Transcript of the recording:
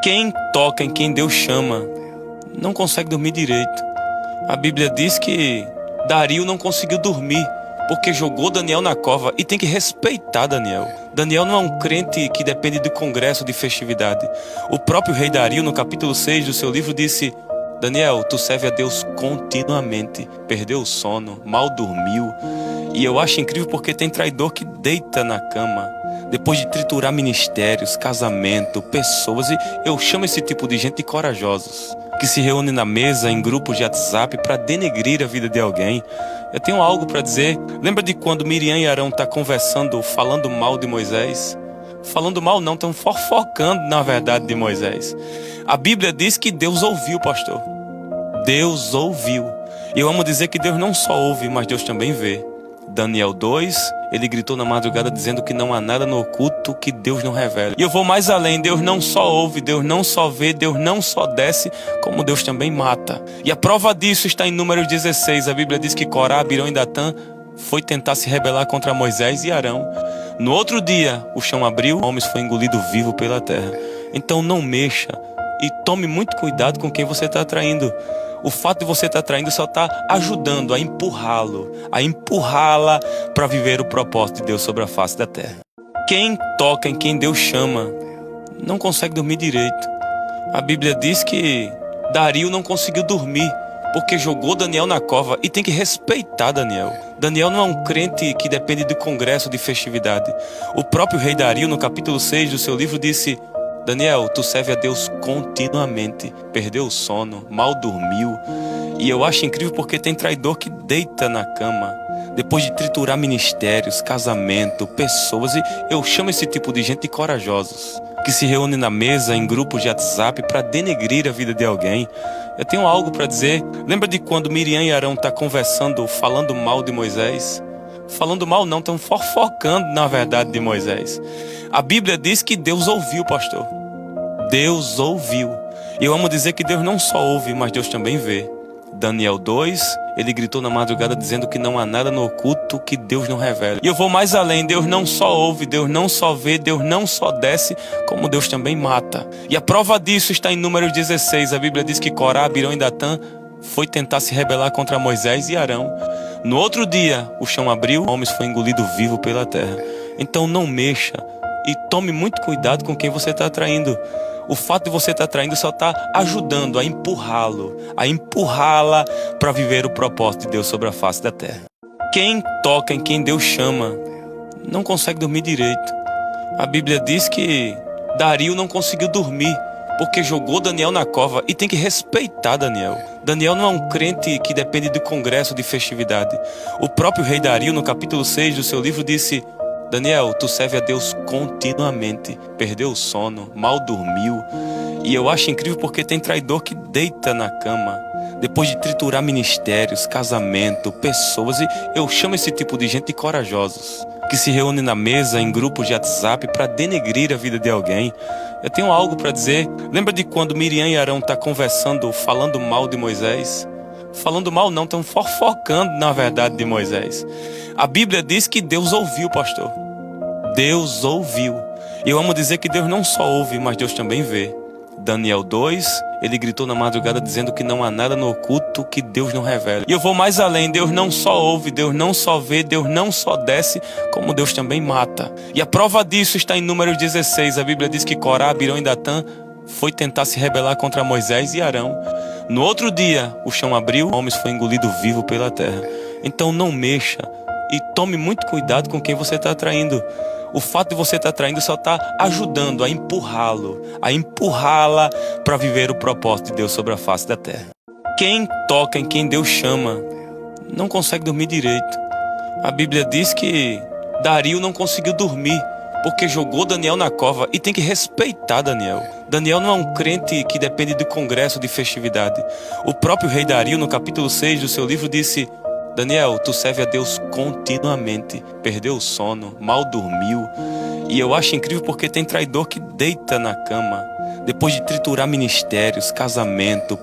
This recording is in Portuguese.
Quem toca em quem Deus chama não consegue dormir direito. A Bíblia diz que Dario não conseguiu dormir porque jogou Daniel na cova, e tem que respeitar Daniel. Daniel não é um crente que depende de congresso, de festividade. O próprio rei Dario, no capítulo 6 do seu livro, disse: Daniel, tu serve a Deus continuamente, perdeu o sono, mal dormiu. E eu acho incrível porque tem traidor que deita na cama depois de triturar ministérios, casamento, pessoas. E eu chamo esse tipo de gente de corajosos, que se reúne na mesa, em grupos de WhatsApp, para denegrir a vida de alguém. Eu tenho algo para dizer. Lembra de quando Miriam e Arão estão conversando, falando mal de Moisés? Falando mal não, estão fofocando na verdade de Moisés. A Bíblia diz que Deus ouviu, pastor. Deus ouviu. E eu amo dizer que Deus não só ouve, mas Deus também vê. Daniel 2, ele gritou na madrugada dizendo que não há nada no oculto que Deus não revela. E eu vou mais além, Deus não só ouve, Deus não só vê, Deus não só desce, como Deus também mata. E a prova disso está em Números 16, a Bíblia diz que Corá, Abirão e Datã foi tentar se rebelar contra Moisés e Arão. No outro dia, o chão abriu, homens foi engolido vivo pela terra. Então não mexa e tome muito cuidado com quem você está atraindo. O fato de você estar traindo só está ajudando a empurrá-lo, a empurrá-la para viver o propósito de Deus sobre a face da terra. Quem toca em quem Deus chama não consegue dormir direito. A Bíblia diz que Dario não conseguiu dormir porque jogou Daniel na cova, e tem que respeitar Daniel. Daniel não é um crente que depende de congresso, de festividade. O próprio rei Dario, no capítulo 6 do seu livro, disse: Daniel, tu serve a Deus continuamente, perdeu o sono, mal dormiu. E eu acho incrível porque tem traidor que deita na cama depois de triturar ministérios, casamento, pessoas. E eu chamo esse tipo de gente de corajosos, que se reúne na mesa, em grupos de WhatsApp, para denegrir a vida de alguém. Eu tenho algo para dizer. Lembra de quando Miriam e Arão estão conversando, falando mal de Moisés? Falando mal não, estão fofocando na verdade de Moisés. A Bíblia diz que Deus ouviu, pastor. Deus ouviu. E eu amo dizer que Deus não só ouve, mas Deus também vê. Daniel 2, ele gritou na madrugada dizendo que não há nada no oculto que Deus não revela. E eu vou mais além, Deus não só ouve, Deus não só vê, Deus não só desce, como Deus também mata. E a prova disso está em Números 16, a Bíblia diz que Corá, Abirão e Datã foi tentar se rebelar contra Moisés e Arão. No outro dia, o chão abriu, homens foi engolido vivo pela terra. Então não mexa e tome muito cuidado com quem você está atraindo. O fato de você estar traindo só está ajudando a empurrá-lo, a empurrá-la para viver o propósito de Deus sobre a face da terra. Quem toca em quem Deus chama não consegue dormir direito. A Bíblia diz que Dario não conseguiu dormir porque jogou Daniel na cova, e tem que respeitar Daniel. Daniel não é um crente que depende de congresso, de festividade. O próprio rei Dario, no capítulo 6 do seu livro, disse: Daniel, tu serve a Deus continuamente, perdeu o sono, mal dormiu. E eu acho incrível porque tem traidor que deita na cama depois de triturar ministérios, casamento, pessoas. E eu chamo esse tipo de gente de corajosos, que se reúne na mesa, em grupos de WhatsApp, para denegrir a vida de alguém. Eu tenho algo para dizer. Lembra de quando Miriam e Arão estão conversando, falando mal de Moisés? Falando mal não, estão fofocando na verdade de Moisés. A Bíblia diz que Deus ouviu, pastor. Deus ouviu. E eu amo dizer que Deus não só ouve, mas Deus também vê. Daniel 2, ele gritou na madrugada dizendo que não há nada no oculto que Deus não revela. E eu vou mais além, Deus não só ouve, Deus não só vê, Deus não só desce, como Deus também mata. E a prova disso está em Números 16, a Bíblia diz que Corá, Abirão e Datã foi tentar se rebelar contra Moisés e Arão. No outro dia, o chão abriu, homens foi engolido vivo pela terra. Então não mexa e tome muito cuidado com quem você está atraindo. O fato de você estar traindo só está ajudando a empurrá-lo, a empurrá-la para viver o propósito de Deus sobre a face da terra. Quem toca em quem Deus chama não consegue dormir direito. A Bíblia diz que Dario não conseguiu dormir porque jogou Daniel na cova, e tem que respeitar Daniel. Daniel não é um crente que depende de congresso, de festividade. O próprio rei Dario, no capítulo 6 do seu livro, disse: Daniel, tu serve a Deus continuamente, perdeu o sono, mal dormiu. E eu acho incrível porque tem traidor que deita na cama depois de triturar ministérios, casamento,